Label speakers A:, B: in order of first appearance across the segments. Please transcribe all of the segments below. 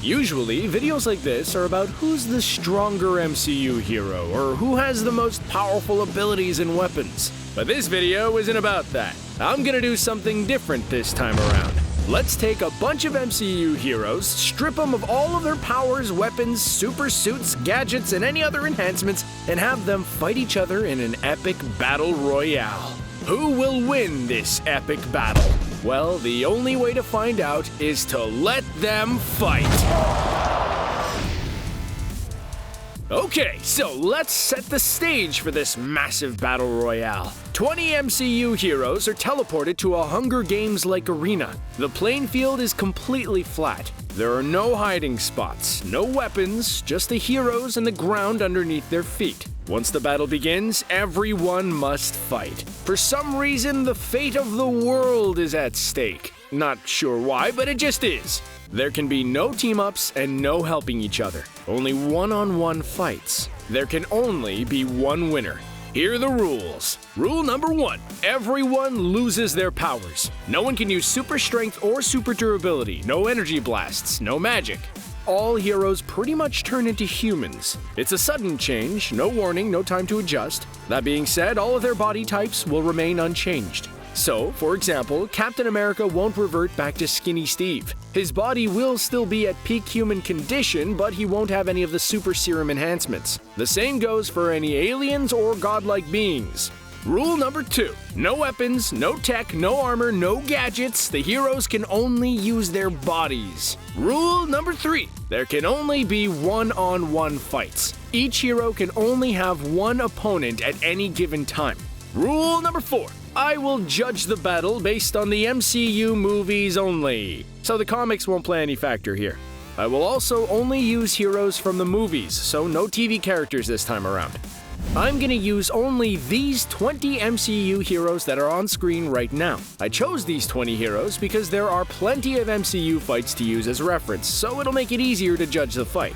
A: Usually, videos like this are about who's the stronger MCU hero or who has the most powerful abilities and weapons. But this video isn't about that. I'm gonna do something different this time around. Let's take a bunch of MCU heroes, strip them of all of their powers, weapons, super suits, gadgets, and any other enhancements, and have them fight each other in an epic battle royale. Who will win this epic battle? Well, the only way to find out is to let them fight. Okay, so let's set the stage for this massive battle royale. 20 MCU heroes are teleported to a Hunger Games-like arena. The playing field is completely flat. There are no hiding spots, no weapons, just the heroes and the ground underneath their feet. Once the battle begins, everyone must fight. For some reason, the fate of the world is at stake. Not sure why, but it just is. There can be no team-ups and no helping each other. Only one-on-one fights. There can only be one winner. Here are the rules. Rule number 1. Everyone loses their powers. No one can use super strength or super durability. No energy blasts. No magic. All heroes pretty much turn into humans. It's a sudden change, no warning, no time to adjust. That being said, all of their body types will remain unchanged. So, for example, Captain America won't revert back to Skinny Steve. His body will still be at peak human condition, but he won't have any of the super serum enhancements. The same goes for any aliens or godlike beings. Rule number 2. No weapons, no tech, no armor, no gadgets. The heroes can only use their bodies. Rule number 3. There can only be one-on-one fights. Each hero can only have one opponent at any given time. Rule number 4. I will judge the battle based on the MCU movies only, so the comics won't play any factor here. I will also only use heroes from the movies, so no TV characters this time around. I'm gonna use only these 20 MCU heroes that are on screen right now. I chose these 20 heroes because there are plenty of MCU fights to use as reference, so it'll make it easier to judge the fight.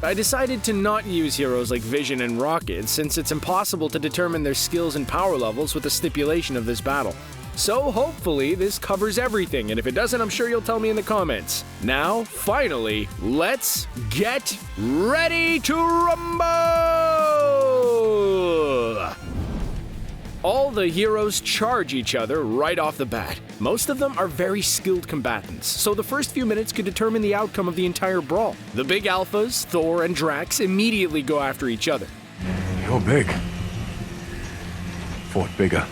A: I decided to not use heroes like Vision and Rocket since it's impossible to determine their skills and power levels with the stipulation of this battle. So hopefully this covers everything, and if it doesn't, I'm sure you'll tell me in the comments. Now, finally, let's get ready to rumble! All the heroes charge each other right off the bat. Most of them are very skilled combatants, so the first few minutes could determine the outcome of the entire brawl. The big alphas, Thor and Drax, immediately go after each other.
B: You're big. Fought bigger.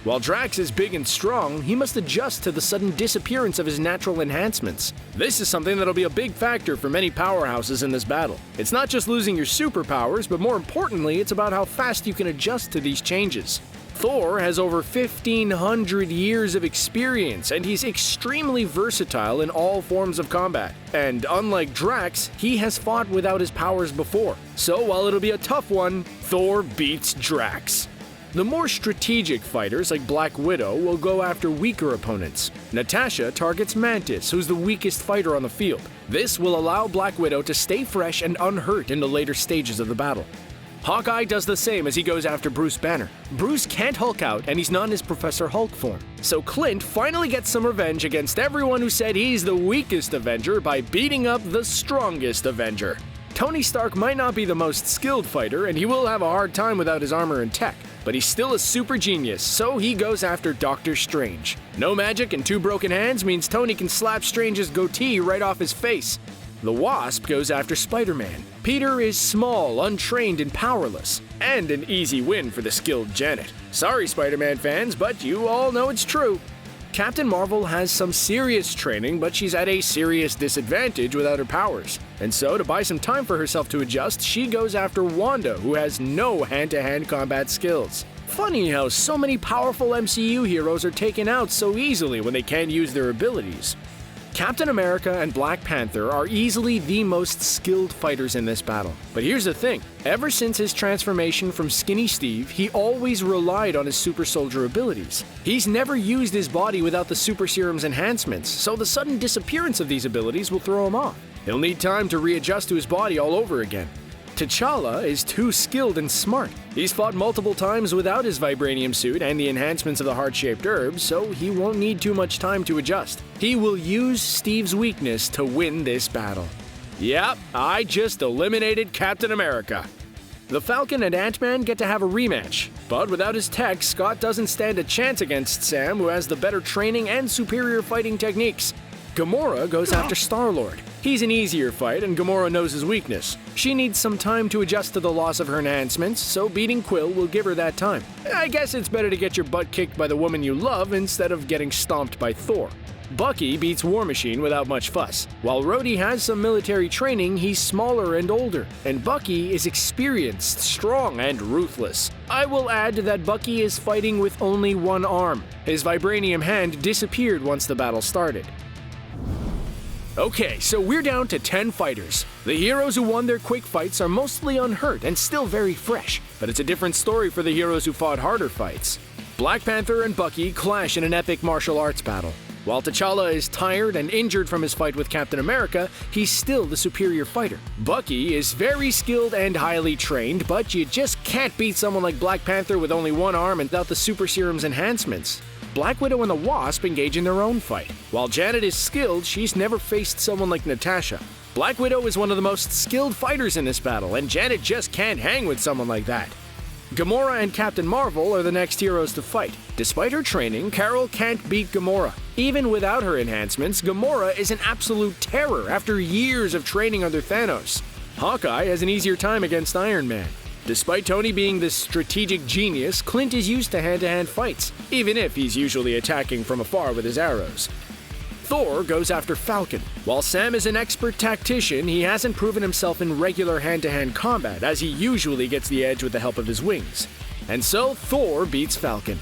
A: While Drax is big and strong, he must adjust to the sudden disappearance of his natural enhancements. This is something that'll be a big factor for many powerhouses in this battle. It's not just losing your superpowers, but more importantly, it's about how fast you can adjust to these changes. Thor has over 1,500 years of experience, and he's extremely versatile in all forms of combat. And unlike Drax, he has fought without his powers before. So while it'll be a tough one, Thor beats Drax. The more strategic fighters like Black Widow will go after weaker opponents. Natasha targets Mantis, who's the weakest fighter on the field. This will allow Black Widow to stay fresh and unhurt in the later stages of the battle. Hawkeye does the same as he goes after Bruce Banner. Bruce can't Hulk out, and he's not in his Professor Hulk form. So Clint finally gets some revenge against everyone who said he's the weakest Avenger by beating up the strongest Avenger. Tony Stark might not be the most skilled fighter, and he will have a hard time without his armor and tech, but he's still a super genius, so he goes after Doctor Strange. No magic and 2 broken hands means Tony can slap Strange's goatee right off his face. The Wasp goes after Spider-Man. Peter is small, untrained, and powerless. And an easy win for the skilled Janet. Sorry, Spider-Man fans, but you all know it's true. Captain Marvel has some serious training, but she's at a serious disadvantage without her powers. And so, to buy some time for herself to adjust, she goes after Wanda, who has no hand-to-hand combat skills. Funny how so many powerful MCU heroes are taken out so easily when they can't use their abilities. Captain America and Black Panther are easily the most skilled fighters in this battle. But here's the thing, ever since his transformation from Skinny Steve, he always relied on his super soldier abilities. He's never used his body without the super serum's enhancements, so the sudden disappearance of these abilities will throw him off. He'll need time to readjust to his body all over again. T'Challa is too skilled and smart. He's fought multiple times without his vibranium suit and the enhancements of the heart-shaped herb, so he won't need too much time to adjust. He will use Steve's weakness to win this battle. Yep, I just eliminated Captain America. The Falcon and Ant-Man get to have a rematch, but without his tech, Scott doesn't stand a chance against Sam, who has the better training and superior fighting techniques. Gamora goes after Star-Lord. He's an easier fight, and Gamora knows his weakness. She needs some time to adjust to the loss of her enhancements, so beating Quill will give her that time. I guess it's better to get your butt kicked by the woman you love instead of getting stomped by Thor. Bucky beats War Machine without much fuss. While Rhodey has some military training, he's smaller and older, and Bucky is experienced, strong, and ruthless. I will add that Bucky is fighting with only one arm. His vibranium hand disappeared once the battle started. Okay, so we're down to 10 fighters. The heroes who won their quick fights are mostly unhurt and still very fresh, but it's a different story for the heroes who fought harder fights. Black Panther and Bucky clash in an epic martial arts battle. While T'Challa is tired and injured from his fight with Captain America, he's still the superior fighter. Bucky is very skilled and highly trained, but you just can't beat someone like Black Panther with only one arm and without the super serum's enhancements. Black Widow and the Wasp engage in their own fight. While Janet is skilled, she's never faced someone like Natasha. Black Widow is one of the most skilled fighters in this battle, and Janet just can't hang with someone like that. Gamora and Captain Marvel are the next heroes to fight. Despite her training, Carol can't beat Gamora. Even without her enhancements, Gamora is an absolute terror after years of training under Thanos. Hawkeye has an easier time against Iron Man. Despite Tony being this strategic genius, Clint is used to hand-to-hand fights, even if he's usually attacking from afar with his arrows. Thor goes after Falcon. While Sam is an expert tactician, he hasn't proven himself in regular hand-to-hand combat, as he usually gets the edge with the help of his wings. And so Thor beats Falcon.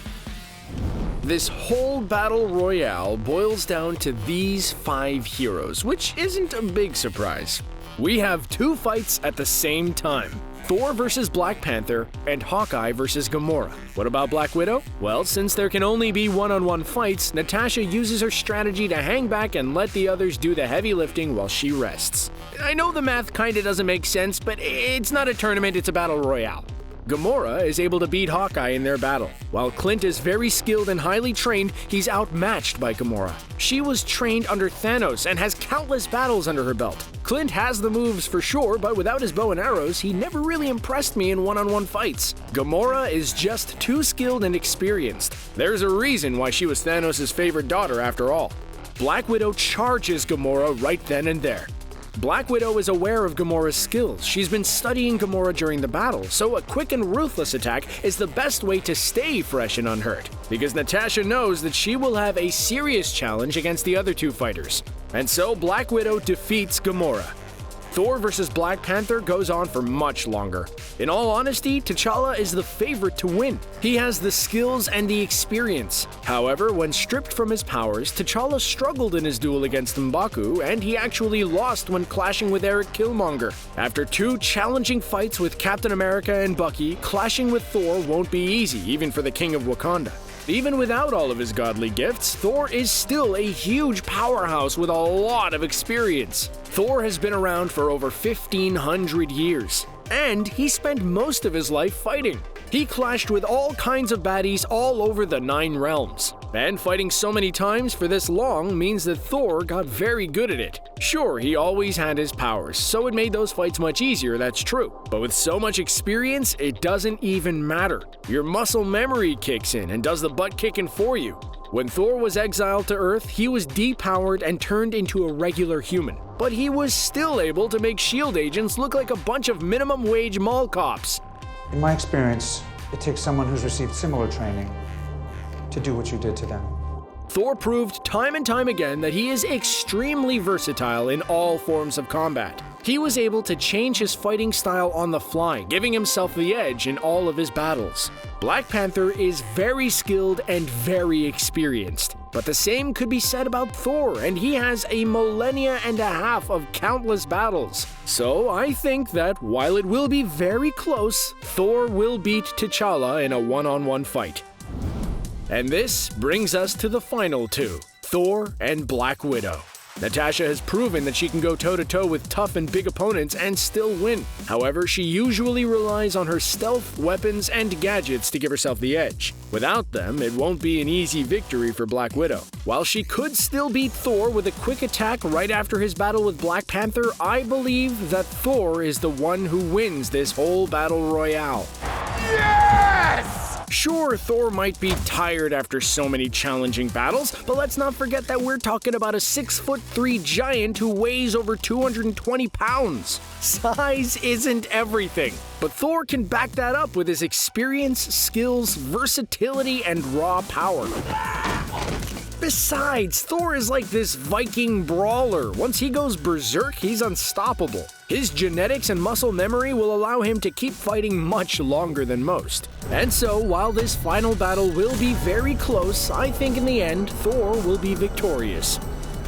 A: This whole battle royale boils down to these 5 heroes, which isn't a big surprise. We have 2 fights at the same time. Thor versus Black Panther, and Hawkeye versus Gamora. What about Black Widow? Well, since there can only be one-on-one fights, Natasha uses her strategy to hang back and let the others do the heavy lifting while she rests. I know the math kinda doesn't make sense, but it's not a tournament, it's a battle royale. Gamora is able to beat Hawkeye in their battle. While Clint is very skilled and highly trained, he's outmatched by Gamora. She was trained under Thanos and has countless battles under her belt. Clint has the moves for sure, but without his bow and arrows, he never really impressed me in one-on-one fights. Gamora is just too skilled and experienced. There's a reason why she was Thanos' favorite daughter after all. Black Widow charges Gamora right then and there. Black Widow is aware of Gamora's skills. She's been studying Gamora during the battle, so a quick and ruthless attack is the best way to stay fresh and unhurt, because Natasha knows that she will have a serious challenge against the other 2 fighters. And so Black Widow defeats Gamora. Thor versus Black Panther goes on for much longer. In all honesty, T'Challa is the favorite to win. He has the skills and the experience. However, when stripped from his powers, T'Challa struggled in his duel against M'Baku, and he actually lost when clashing with Eric Killmonger. After 2 challenging fights with Captain America and Bucky, clashing with Thor won't be easy, even for the King of Wakanda. Even without all of his godly gifts, Thor is still a huge powerhouse with a lot of experience. Thor has been around for over 1,500 years, and he spent most of his life fighting. He clashed with all kinds of baddies all over the 9 realms. And fighting so many times for this long means that Thor got very good at it. Sure, he always had his powers, so it made those fights much easier, that's true. But with so much experience, it doesn't even matter. Your muscle memory kicks in and does the butt kicking for you. When Thor was exiled to Earth, he was depowered and turned into a regular human. But he was still able to make S.H.I.E.L.D. agents look like a bunch of minimum wage mall cops.
B: In my experience, it takes someone who's received similar training to do what you did to them.
A: Thor proved time and time again that he is extremely versatile in all forms of combat. He was able to change his fighting style on the fly, giving himself the edge in all of his battles. Black Panther is very skilled and very experienced, but the same could be said about Thor, and he has a millennia and a half of countless battles. So I think that while it will be very close, Thor will beat T'Challa in a one-on-one fight. And this brings us to the final 2, Thor and Black Widow. Natasha has proven that she can go toe-to-toe with tough and big opponents and still win. However, she usually relies on her stealth, weapons, and gadgets to give herself the edge. Without them, it won't be an easy victory for Black Widow. While she could still beat Thor with a quick attack right after his battle with Black Panther, I believe that Thor is the one who wins this whole battle royale.
C: Yes!
A: Sure, Thor might be tired after so many challenging battles, but let's not forget that we're talking about a 6'3" giant who weighs over 220 pounds. Size isn't everything, but Thor can back that up with his experience, skills, versatility, and raw power. Besides, Thor is like this Viking brawler. Once he goes berserk, he's unstoppable. His genetics and muscle memory will allow him to keep fighting much longer than most. And so, while this final battle will be very close, I think in the end, Thor will be victorious.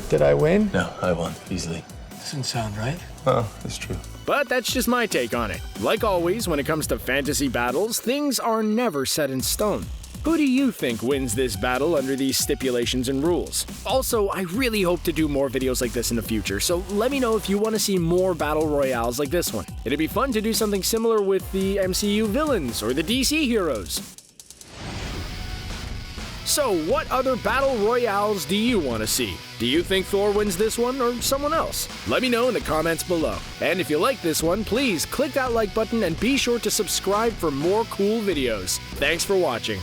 C: Did I win?
D: No, I won easily.
C: Doesn't sound right.
D: Well, that's true.
A: But that's just my take on it. Like always, when it comes to fantasy battles, things are never set in stone. Who do you think wins this battle under these stipulations and rules? Also, I really hope to do more videos like this in the future, so let me know if you want to see more battle royales like this one. It'd be fun to do something similar with the MCU villains or the DC heroes. So, what other battle royales do you want to see? Do you think Thor wins this one or someone else? Let me know in the comments below. And if you like this one, please click that like button and be sure to subscribe for more cool videos. Thanks for watching.